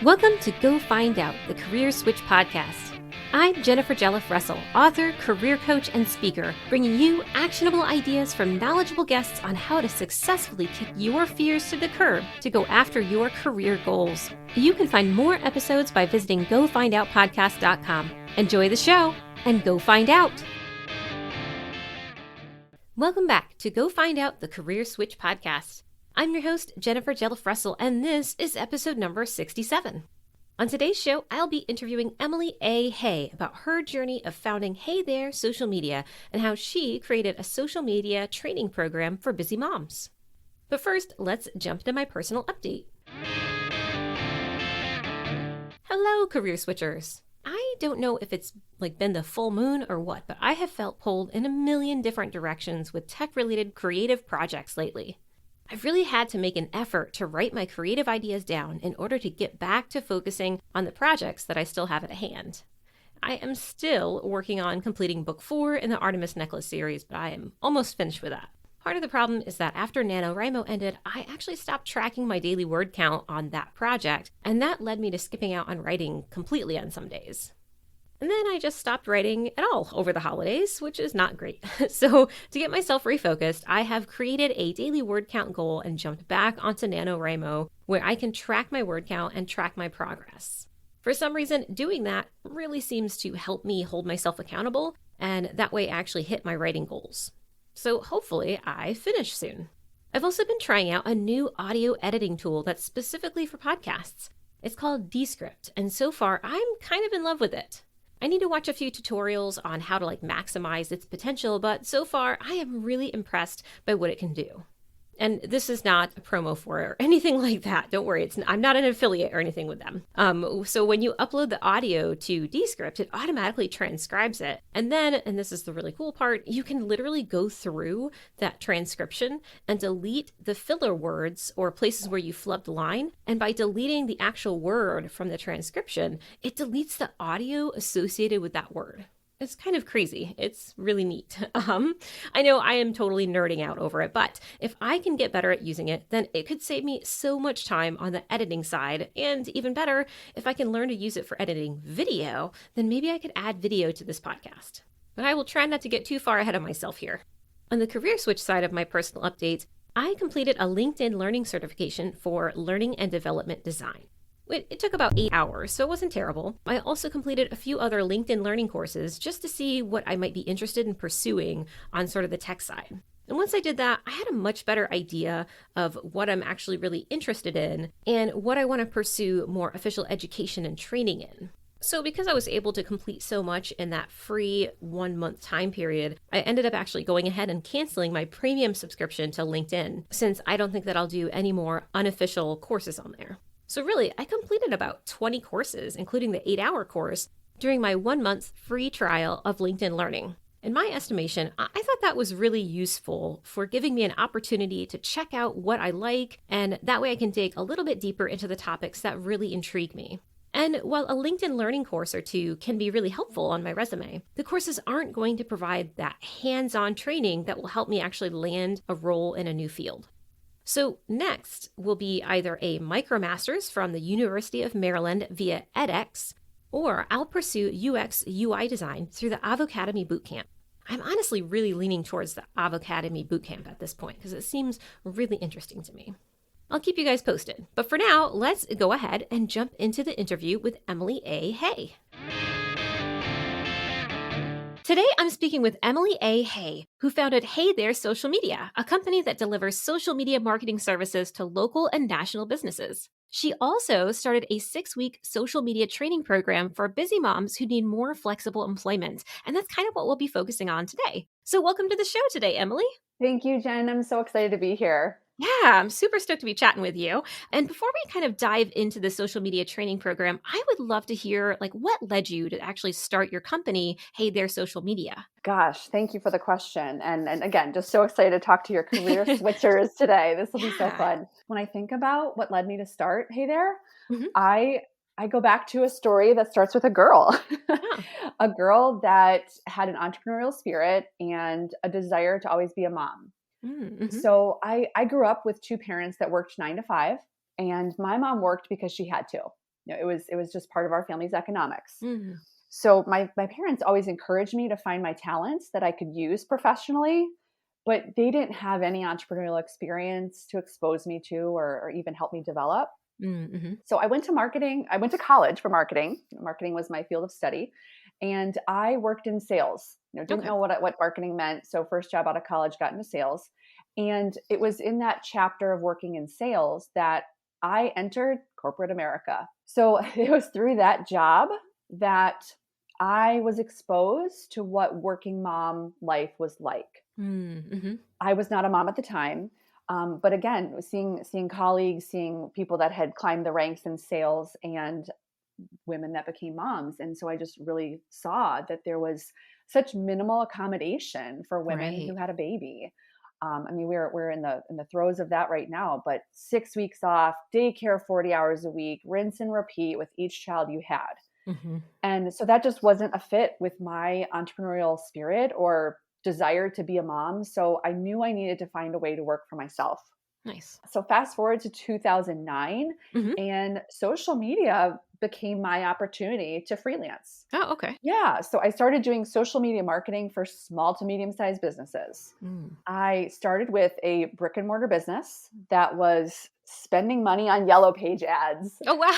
Welcome to Go Find Out, the Career Switch podcast. I'm Jennifer Jelliff Russell, author, career coach, and speaker, bringing you actionable ideas from knowledgeable guests on how to successfully kick your fears to the curb to go after your career goals. You can find more episodes by visiting GoFindOutPodcast.com. Enjoy the show and go find out. Welcome back to Go Find Out, the Career Switch podcast. I'm your host, Jennifer Jelliff Russell, and this is episode number 67. On today's show, I'll be interviewing Emily A. Hay about her journey of founding Hey There Social Media and how she created a social media training program for busy moms. But first, let's jump to my personal update. Hello, career switchers. I don't know if it's been the full moon or what, but I have felt pulled in a million different directions with tech-related creative projects lately. I've really had to make an effort to write my creative ideas down in order to get back to focusing on the projects that I still have at hand. I am still working on completing book 4 in the Artemis Necklace series, but I am almost finished with that. Part of the problem is that after NaNoWriMo ended, I actually stopped tracking my daily word count on that project, and that led me to skipping out on writing completely on some days. And then I just stopped writing at all over the holidays, which is not great. So to get myself refocused, I have created a daily word count goal and jumped back onto NaNoWriMo, where I can track my word count and track my progress. For some reason, doing that really seems to help me hold myself accountable, and that way I actually hit my writing goals. So hopefully I finish soon. I've also been trying out a new audio editing tool that's specifically for podcasts. It's called Descript, and so far I'm kind of in love with it. I need to watch a few tutorials on how to maximize its potential, but so far I am really impressed by what it can do. And this is not a promo for it or anything like that. Don't worry, I'm not an affiliate or anything with them. So when you upload the audio to Descript, it automatically transcribes it. And then, and this is the really cool part, you can literally go through that transcription and delete the filler words or places where you flubbed the line. And by deleting the actual word from the transcription, it deletes the audio associated with that word. It's kind of crazy. It's really neat. I know I am totally nerding out over it, but if I can get better at using it, then it could save me so much time on the editing side. And even better, if I can learn to use it for editing video, then maybe I could add video to this podcast. But I will try not to get too far ahead of myself here. On the career switch side of my personal updates, I completed a LinkedIn learning certification for learning and development design. It took about 8 hours, so it wasn't terrible. I also completed a few other LinkedIn learning courses just to see what I might be interested in pursuing on sort of the tech side. And once I did that, I had a much better idea of what I'm actually really interested in and what I want to pursue more official education and training in. So because I was able to complete so much in that free 1-month time period, I ended up actually going ahead and canceling my premium subscription to LinkedIn, since I don't think that I'll do any more unofficial courses on there. So really, I completed about 20 courses, including the 8-hour course, during my 1-month free trial of LinkedIn Learning. In my estimation, I thought that was really useful for giving me an opportunity to check out what I like, and that way I can dig a little bit deeper into the topics that really intrigue me. And while a LinkedIn Learning course or two can be really helpful on my resume, the courses aren't going to provide that hands-on training that will help me actually land a role in a new field. So next will be either a MicroMasters from the University of Maryland via edX, or I'll pursue UX UI design through the Avocademy Bootcamp. I'm honestly really leaning towards the Avocademy Bootcamp at this point because it seems really interesting to me. I'll keep you guys posted. But for now, let's go ahead and jump into the interview with Emily A. Hay. Today, I'm speaking with Emily A. Hay, who founded Hey There Social Media, a company that delivers social media marketing services to local and national businesses. She also started a 6-week social media training program for busy moms who need more flexible employment. And that's kind of what we'll be focusing on today. So welcome to the show today, Emily. Thank you, Jen. I'm so excited to be here. Yeah, I'm super stoked to be chatting with you. And before we kind of dive into the social media training program, I would love to hear what led you to actually start your company, Hey There Social Media. Gosh, thank you for the question. And again, just so excited to talk to your career switchers today. This will be so fun. When I think about what led me to start Hey There, I go back to a story that starts with a girl, a girl that had an entrepreneurial spirit and a desire to always be a mom. So I grew up with 2 parents that worked 9 to 5, and my mom worked because she had to. It was just part of our family's economics. Mm. So my parents always encouraged me to find my talents that I could use professionally, but they didn't have any entrepreneurial experience to expose me to or even help me develop. Mm-hmm. So I went to marketing. I went to college for marketing. Marketing was my field of study, and I worked in sales. Didn't Okay. know what marketing meant. So first job out of college, got into sales, and it was in that chapter of working in sales that I entered corporate America. So it was through that job that I was exposed to what working mom life was like. Mm-hmm. I was not a mom at the time. But again, seeing colleagues, seeing people that had climbed the ranks in sales and women that became moms. And so I just really saw that there was such minimal accommodation for women Right. who had a baby. I mean, we're in the throes of that right now, but 6 weeks off, daycare 40 hours a week, rinse and repeat with each child you had. Mm-hmm. And so that just wasn't a fit with my entrepreneurial spirit or desire to be a mom. So I knew I needed to find a way to work for myself. Nice. So fast forward to 2009, Mm-hmm. and social media became my opportunity to freelance. Oh, okay. Yeah, so I started doing social media marketing for small to medium sized businesses. Mm. I started with a brick and mortar business that was spending money on yellow page ads. Oh, wow.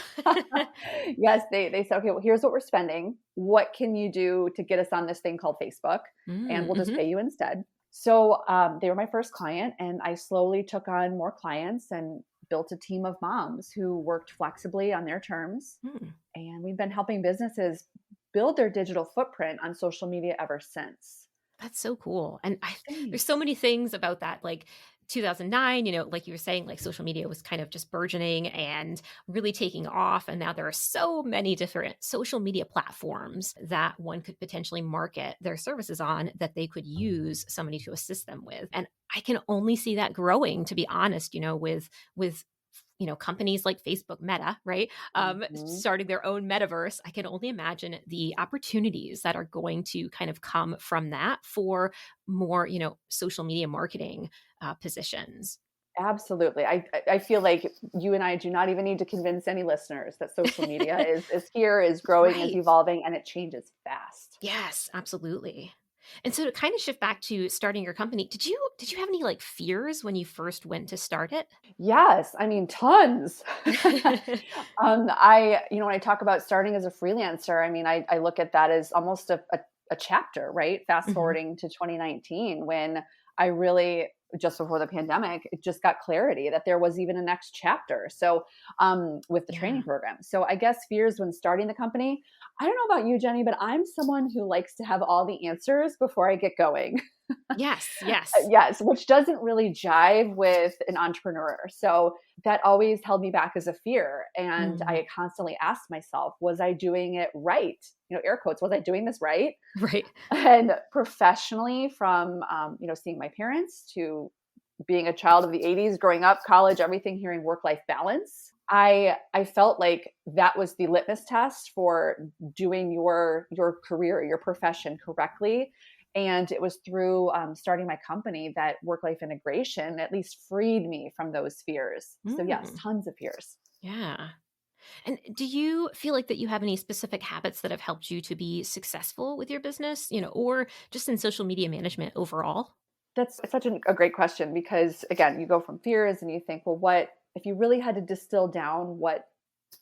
Yes, they said, okay, well, here's what we're spending. What can you do to get us on this thing called Facebook? And we'll just Mm-hmm. pay you instead. So they were my first client, and I slowly took on more clients and built a team of moms who worked flexibly on their terms. Mm. And we've been helping businesses build their digital footprint on social media ever since. That's so cool. And there's Thanks. so many things about that. Like 2009, like you were saying, like social media was kind of just burgeoning and really taking off. And now there are so many different social media platforms that one could potentially market their services on that they could use somebody to assist them with. And I can only see that growing, to be honest, with companies like Facebook Meta, right? Mhm. Starting their own metaverse. I can only imagine the opportunities that are going to kind of come from that for more, social media marketing positions. Absolutely. I feel like you and I do not even need to convince any listeners that social media is here, is growing, is Right. evolving, and it changes fast. Yes, absolutely. And so to kind of shift back to starting your company, did you have any like fears when you first went to start it? Yes, I mean, tons. When I talk about starting as a freelancer, I mean, I look at that as almost a chapter, right? Fast Mhm. forwarding to 2019, when I really, just before the pandemic, it just got clarity that there was even a next chapter. So, with the training Yeah. program. So, I guess fears when starting the company. I don't know about you, Jenny, but I'm someone who likes to have all the answers before I get going. Yes, yes. Yes, which doesn't really jive with an entrepreneur. So that always held me back as a fear. And Mm, I constantly asked myself, was I doing it right? Air quotes, was I doing this right? right. And professionally, from, seeing my parents to being a child of the 80s, growing up, college, everything, hearing work-life balance. I felt like that was the litmus test for doing your career, your profession correctly. And it was through starting my company that work-life integration at least freed me from those fears. So yes, Mm, tons of fears. yeah. And do you feel like that you have any specific habits that have helped you to be successful with your business, or just in social media management overall? That's such a great question, because again, you go from fears and you think, well, what if you really had to distill down what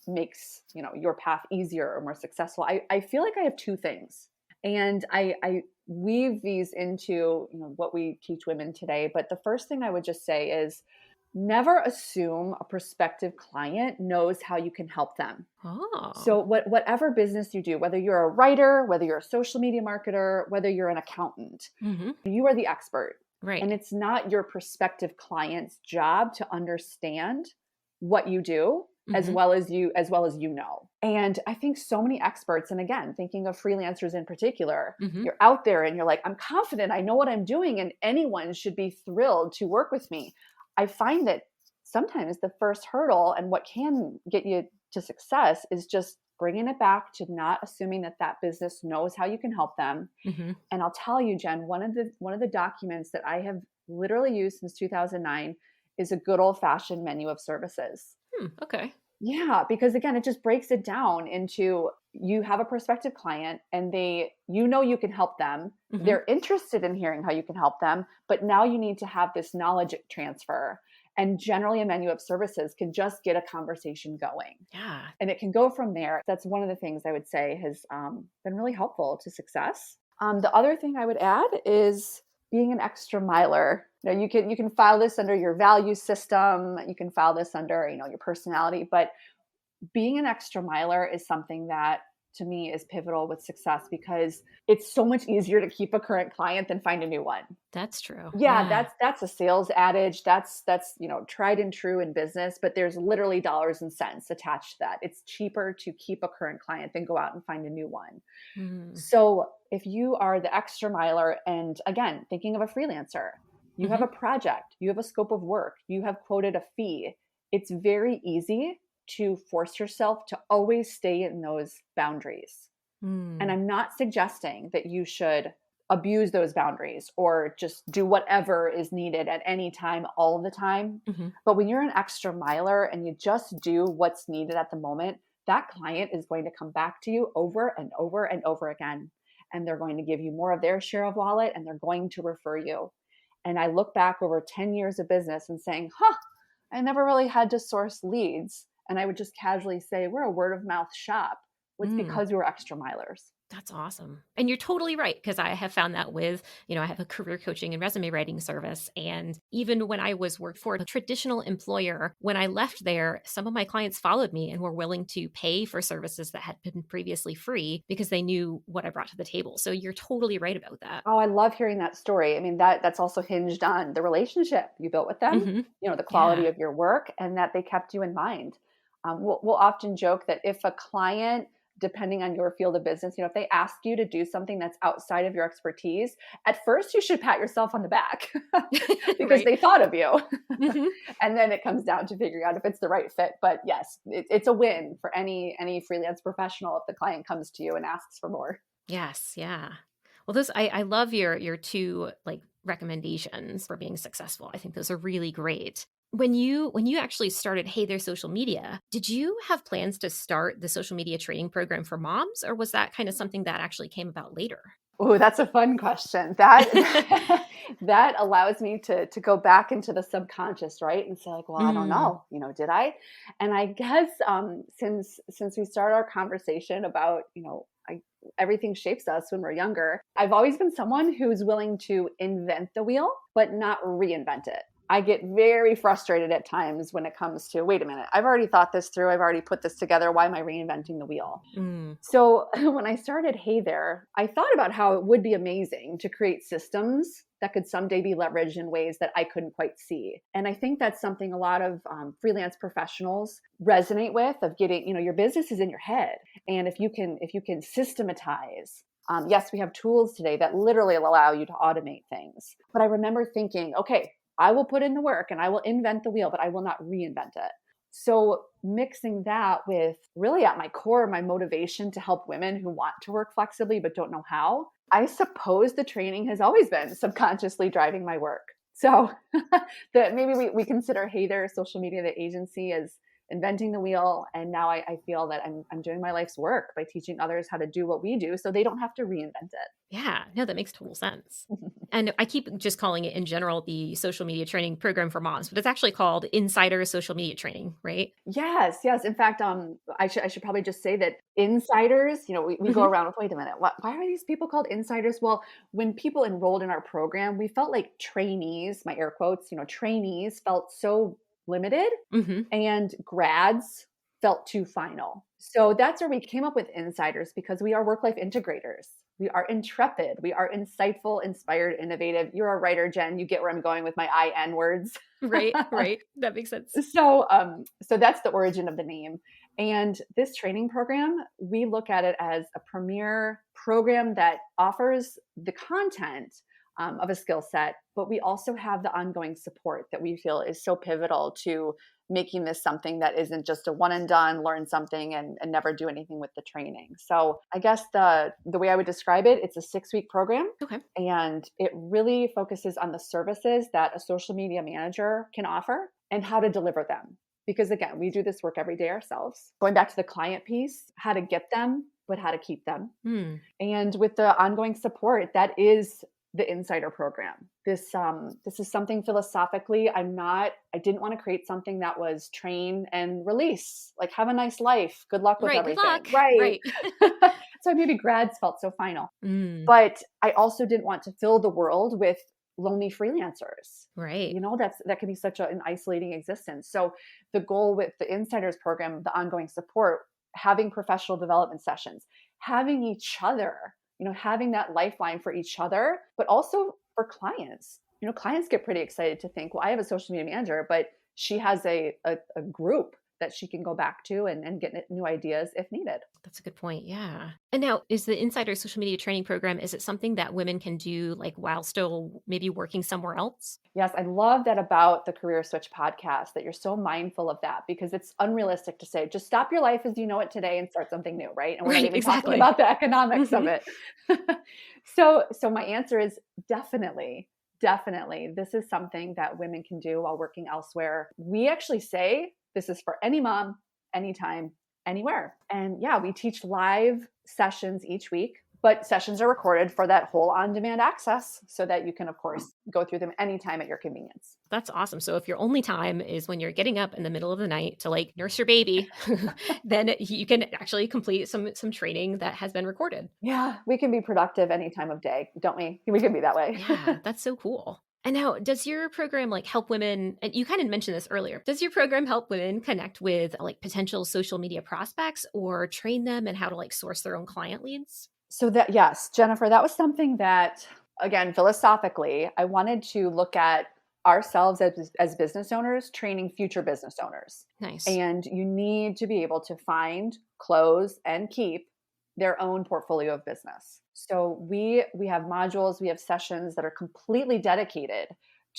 makes your path easier or more successful? I feel like I have two things, and I weave these into what we teach women today. But the first thing I would just say is, never assume a prospective client knows how you can help them. Oh. So whatever business you do, whether you're a writer, whether you're a social media marketer, whether you're an accountant, Hmm. you are the expert. And Right. it's not your prospective client's job to understand what you do Hmm. as well as And I think so many experts, and again, thinking of freelancers in particular, Hmm. you're out there and you're like, I'm confident, I know what I'm doing, and anyone should be thrilled to work with me. I find that sometimes the first hurdle and what can get you to success is just bringing it back to not assuming that that business knows how you can help them. Hmm. And I'll tell you, Jen, one of the documents that I have literally used since 2009 is a good old fashioned menu of services. Hmm, okay. Yeah, because again, it just breaks it down into you have a prospective client and you can help them. Mm-hmm. They're interested in hearing how you can help them, but now you need to have this knowledge transfer. And generally, a menu of services can just get a conversation going. Yeah. And it can go from there. That's one of the things I would say has been really helpful to success. The other thing I would add is being an extra miler. You can file this under your value system. You can file this under your personality, but being an extra miler is something that to me is pivotal with success because it's so much easier to keep a current client than find a new one. That's true. Yeah, Yeah. that's a sales adage. That's tried and true in business, but there's literally dollars and cents attached to that. It's cheaper to keep a current client than go out and find a new one. Mm. So if you are the extra miler, and again, thinking of a freelancer, you have Mm-hmm. a project, you have a scope of work, you have quoted a fee, it's very easy to force yourself to always stay in those boundaries. And Mm. I'm not suggesting that you should abuse those boundaries or just do whatever is needed at any time, all the time. Mm-hmm. But when you're an extra miler and you just do what's needed at the moment, that client is going to come back to you over and over and over again. And they're going to give you more of their share of wallet and they're going to refer you. And I look back over 10 years of business and saying, I never really had to source leads. And I would just casually say, we're a word of mouth shop. It's Mm. because we were extra milers. That's awesome. And you're totally right, because I have found that with, I have a career coaching and resume writing service. And even when I was worked for a traditional employer, when I left there, some of my clients followed me and were willing to pay for services that had been previously free because they knew what I brought to the table. So you're totally right about that. Oh, I love hearing that story. I mean, that's also hinged on the relationship you built with them, Mm-hmm. the quality Yeah. of your work, and that they kept you in mind. We'll often joke that if a client, depending on your field of business, if they ask you to do something that's outside of your expertise, at first you should pat yourself on the back because Right. they thought of you. Mm-hmm. And then it comes down to figuring out if it's the right fit. But yes, it's a win for any freelance professional if the client comes to you and asks for more. Yes. Yeah. Well, I love your two like recommendations for being successful. I think those are really great. When you actually started Hey There Social Media, did you have plans to start the social media training program for moms, or was that kind of something that actually came about later? Oh, that's a fun question. That that allows me to go back into the subconscious, right? And say like, well, I don't Mm, know, did I? And I guess since we started our conversation about, everything shapes us when we're younger, I've always been someone who's willing to invent the wheel, but not reinvent it. I get very frustrated at times when it comes to, wait a minute, I've already thought this through. I've already put this together. Why am I reinventing the wheel? mm, So when I started Hey There, I thought about how it would be amazing to create systems that could someday be leveraged in ways that I couldn't quite see. And I think that's something a lot of freelance professionals resonate with, of getting, your business is in your head. And if you can systematize, yes, we have tools today that literally allow you to automate things. But I remember thinking, okay, I will put in the work and I will invent the wheel, but I will not reinvent it. So mixing that with really at my core, my motivation to help women who want to work flexibly but don't know how, I suppose the training has always been subconsciously driving my work. So that maybe we consider Hey There Social Media, the agency, as inventing the wheel. And now I feel that I'm doing my life's work by teaching others how to do what we do so they don't have to reinvent yeah, no, that makes total sense. it. And I keep just calling it in general the social media training program for moms, but it's actually called Insider Social Media Training, right? Yes, yes. In fact, I should probably just say that insiders, we go Hmm. around with, wait a minute, why are these people called insiders? Well, when people enrolled in our program, we felt like trainees, my air quotes, trainees felt so limited Hmm. and grads felt too final. So that's where we came up with insiders because we are work life integrators. We are intrepid. We are insightful, inspired, innovative. You're a writer, Jen. You get where I'm going with my IN words. Right, right. That makes sense. So that's the origin of the name. And this training program, we look at it as a premier program that offers the content of a skill set, but we also have the ongoing support that we feel is so pivotal to making this something that isn't just a one and done, learn something and never do anything with the training. So I guess the way I would describe it, it's a 6-week program. Okay. And it really focuses on the services that a social media manager can offer and how to deliver them. because again, we do this work every day ourselves. Going back to the client piece, how to get them, but how to keep them. And with the ongoing support, that is the insider program. This is something philosophically, I didn't want to create something that was train and release, like have a nice life, good luck with everything. Good luck. Right. So maybe grads felt so final. But I also didn't want to fill the world with lonely freelancers. Right. That can be such an isolating existence. So the goal with the Insiders program, the ongoing support, having professional development sessions, having each other, having that lifeline for each other, but also for clients. Clients get pretty excited to think, well, I have a social media manager, but she has a group that she can go back to and get new ideas if needed. That's a good point. Yeah. And now, is the Insider Social Media Training Program, is it something that women can do like while still maybe working somewhere else? Yes, I love that about the Career Switch podcast, that you're so mindful of that, because it's unrealistic to say, just stop your life as you know it today and start something new, right? And we're not even talking about the economics of it. So my answer is definitely, this is something that women can do while working elsewhere. We actually say this is for any mom, anytime, anywhere. And yeah, we teach live sessions each week, but sessions are recorded for that whole on-demand access so that you can, of course, go through them anytime at your convenience. That's awesome. So if your only time is when you're getting up in the middle of the night to like nurse your baby, then you can actually complete some training that has been recorded. Yeah, we can be productive any time of day, don't we? We can be that way. Yeah, that's so cool. And now, does your program like help women, and you kind of mentioned this earlier, does your program help women connect with like potential social media prospects or train them in how to like source their own client leads? So that, yes, Jennifer, that was something that, again, philosophically, I wanted to look at ourselves as business owners, training future business owners. Nice. And you need to be able to find, close, and keep their own portfolio of business. So we have modules, we have sessions that are completely dedicated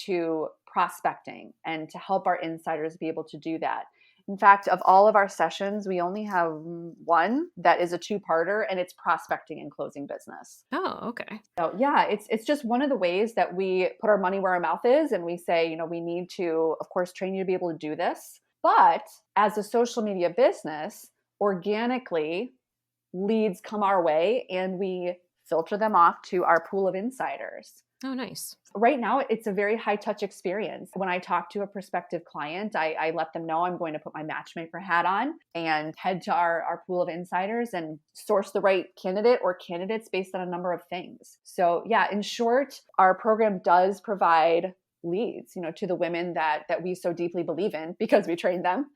to prospecting and to help our insiders be able to do that. In fact, of all of our sessions, we only have one that is a two-parter, and it's prospecting and closing business. Oh, okay. So yeah, it's just one of the ways that we put our money where our mouth is, and we say, we need to, of course, train you to be able to do this. But as a social media business, organically, leads come our way and we filter them off to our pool of insiders. Oh, nice. Right now, it's a very high touch experience. When I talk to a prospective client, I let them know I'm going to put my matchmaker hat on and head to our pool of insiders and source the right candidate or candidates based on a number of things. So yeah, in short, our program does provide leads, to the women that we so deeply believe in because we train them.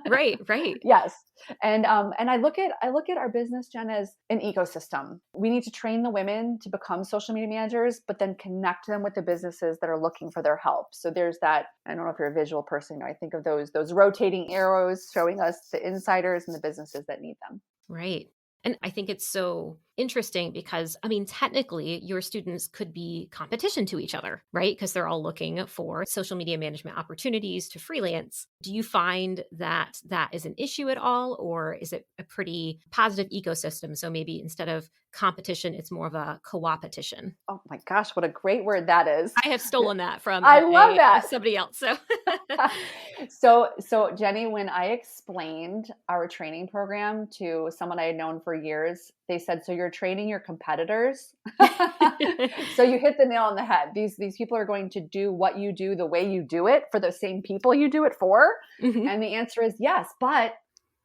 Right. Yes. And I look at our business, Jen, as an ecosystem. We need to train the women to become social media managers, but then connect them with the businesses that are looking for their help. So there's that, I don't know if you're a visual person, I think of those rotating arrows showing us the insiders and the businesses that need them. Right. And I think it's so interesting because, technically your students could be competition to each other, right? Because they're all looking for social media management opportunities to freelance. Do you find that is an issue at all, or is it a pretty positive ecosystem? So maybe instead of competition, it's more of a co-opetition. Oh my gosh, what a great word that is. I have stolen that from somebody else. So Jenny, when I explained our training program to someone I had known for years, they said, so you're training your competitors? So you hit the nail on the head. These people are going to do what you do the way you do it for the same people you do it for. Mm-hmm. And the answer is yes, but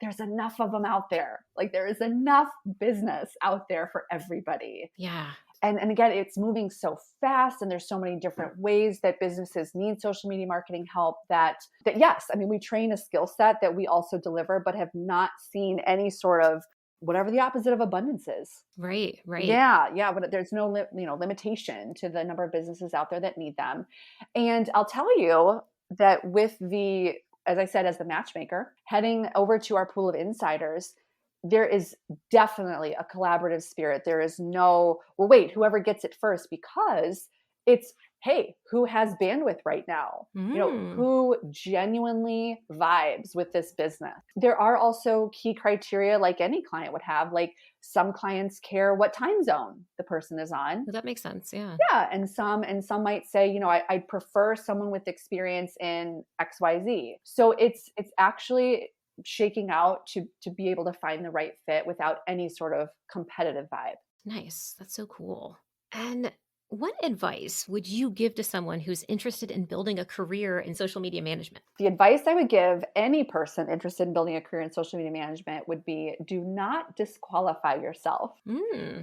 there's enough of them out there. Like there is enough business out there for everybody. Yeah. And again, it's moving so fast and there's so many different ways that businesses need social media marketing help that yes, we train a skill set that we also deliver, but have not seen any sort of whatever the opposite of abundance is. Right. Yeah. But there's no limitation to the number of businesses out there that need them. And I'll tell you that with as I said, as the matchmaker, heading over to our pool of insiders, there is definitely a collaborative spirit. There is no, well, wait, whoever gets it first, because it's hey, who has bandwidth right now? Who genuinely vibes with this business? There are also key criteria like any client would have. Like some clients care what time zone the person is on. Well, that makes sense. Yeah. Yeah. And some might say, I prefer someone with experience in XYZ. So it's actually shaking out to be able to find the right fit without any sort of competitive vibe. Nice. That's so cool. And what advice would you give to someone who's interested in building a career in social media management? The advice I would give any person interested in building a career in social media management would be, do not disqualify yourself.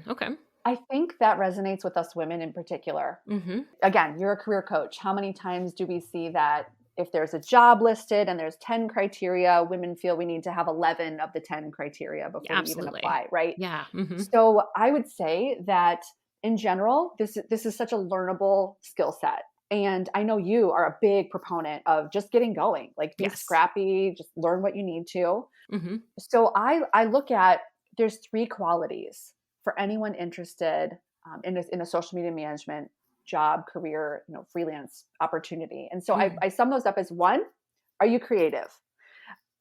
Okay. I think that resonates with us women in particular. Mm-hmm. Again, you're a career coach. How many times do we see that if there's a job listed and there's 10 criteria, women feel we need to have 11 of the 10 criteria before we even apply, right? Yeah. Mm-hmm. So I would say that in general, this is such a learnable skill set. And I know you are a big proponent of just getting going, like be scrappy, just learn what you need to. Mm-hmm. So I look at, there's 3 qualities for anyone interested in a social media management job, career, freelance opportunity. And so I sum those up as: 1, are you creative?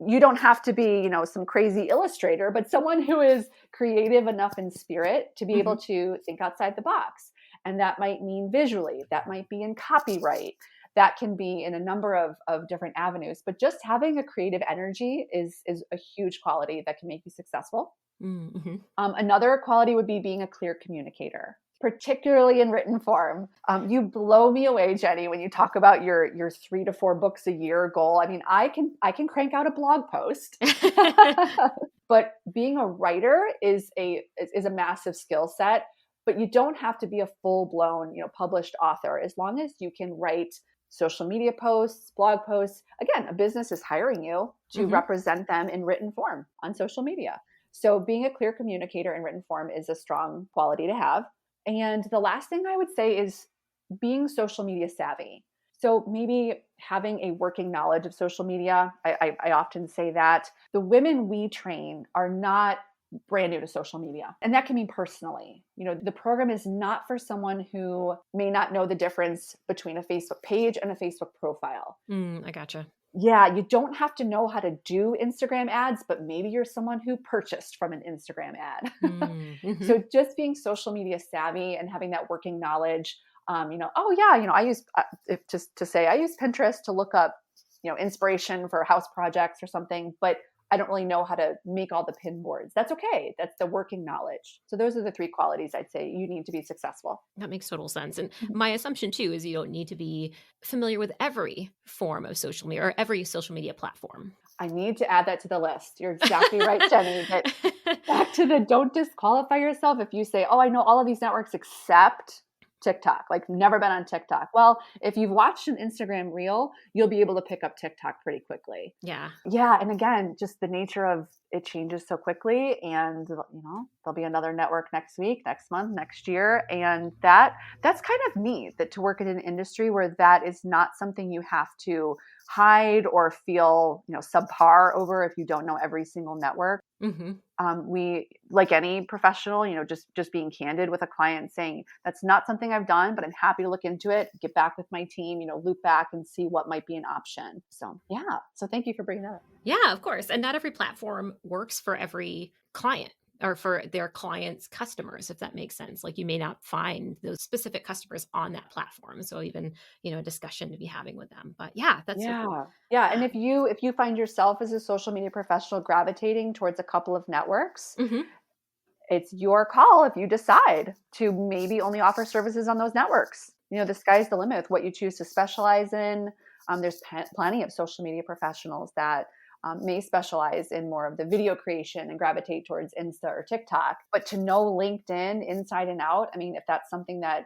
You don't have to be, some crazy illustrator, but someone who is creative enough in spirit to be able to think outside the box. And that might mean visually, that might be in copyright, that can be in a number of different avenues. But just having a creative energy is a huge quality that can make you successful. Mm-hmm. Another quality would be being a clear communicator, particularly in written form. You blow me away, Jenny, when you talk about your 3 to 4 books a year goal. I mean, I can crank out a blog post, but being a writer is a massive skill set. But you don't have to be a full blown, published author, as long as you can write social media posts, blog posts. Again, a business is hiring you to represent them in written form on social media. So being a clear communicator in written form is a strong quality to have. And the last thing I would say is being social media savvy. So maybe having a working knowledge of social media. I often say that the women we train are not brand new to social media. And that can mean personally. The program is not for someone who may not know the difference between a Facebook page and a Facebook profile. I gotcha. Yeah, you don't have to know how to do Instagram ads, but maybe you're someone who purchased from an Instagram ad. So just being social media savvy and having that working knowledge, I use I use Pinterest to look up, inspiration for house projects or something, but I don't really know how to make all the pin boards. That's okay. That's the working knowledge. So those are the 3 qualities I'd say you need to be successful. That makes total sense. And my assumption too is you don't need to be familiar with every form of social media or every social media platform. I need to add that to the list. You're exactly right, Jenny. But back to the don't disqualify yourself. If you say, oh, I know all of these networks except TikTok, like never been on TikTok. Well, if you've watched an Instagram reel, you'll be able to pick up TikTok pretty quickly. Yeah. Yeah. And again, just the nature of it changes so quickly, and there'll be another network next week, next month, next year. And that's kind of neat, that to work in an industry where that is not something you have to hide or feel, subpar over if you don't know every single network. We, like any professional, just being candid with a client, saying that's not something I've done, but I'm happy to look into it, get back with my team, loop back and see what might be an option. So yeah. So thank you for bringing that up. Yeah, of course. And not every platform works for every client or for their clients' customers, if that makes sense. Like you may not find those specific customers on that platform. So even, a discussion to be having with them. But yeah, that's so cool. Yeah. And if you find yourself as a social media professional gravitating towards a couple of networks, it's your call if you decide to maybe only offer services on those networks. The sky's the limit with what you choose to specialize in. There's plenty of social media professionals that may specialize in more of the video creation and gravitate towards Insta or TikTok. But to know LinkedIn inside and out, I mean, if that's something that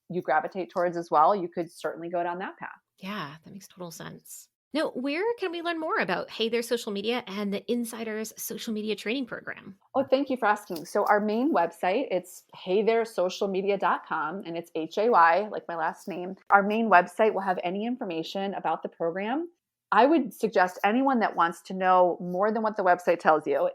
you gravitate towards as well, you could certainly go down that path. Yeah, that makes total sense. Now, where can we learn more about Hey There Social Media and the Insiders Social Media Training Program? Oh, thank you for asking. So our main website, it's heytheresocialmedia.com, and it's Hay, like my last name. Our main website will have any information about the program. I would suggest anyone that wants to know more than what the website tells you,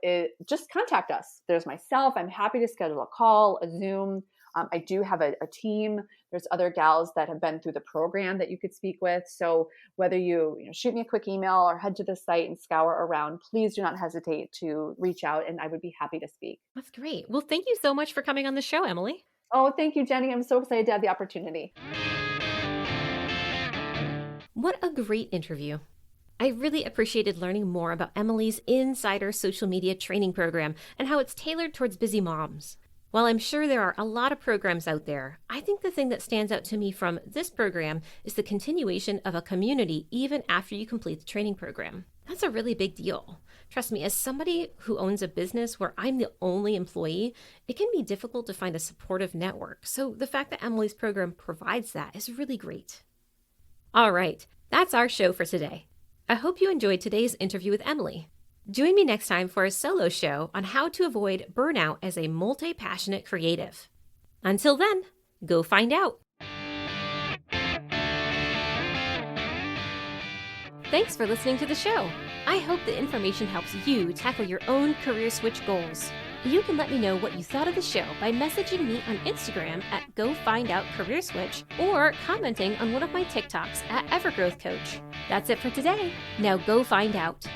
just contact us. There's myself. I'm happy to schedule a call, a Zoom. I do have a team. There's other gals that have been through the program that you could speak with. So whether you shoot me a quick email or head to the site and scour around, please do not hesitate to reach out, and I would be happy to speak. That's great. Well, thank you so much for coming on the show, Emily. Oh, thank you, Jenny. I'm so excited to have the opportunity. What a great interview. I really appreciated learning more about Emily's Insider social media training program and how it's tailored towards busy moms. While I'm sure there are a lot of programs out there, I think the thing that stands out to me from this program is the continuation of a community even after you complete the training program. That's a really big deal. Trust me, as somebody who owns a business where I'm the only employee, it can be difficult to find a supportive network. So the fact that Emily's program provides that is really great. All right, that's our show for today. I hope you enjoyed today's interview with Emily. Join me next time for a solo show on how to avoid burnout as a multi-passionate creative. Until then, go find out. Thanks for listening to the show. I hope the information helps you tackle your own career switch goals. You can let me know what you thought of the show by messaging me on Instagram at GoFindOutCareerSwitch or commenting on one of my TikToks at EvergrowthCoach. That's it for today. Now go find out.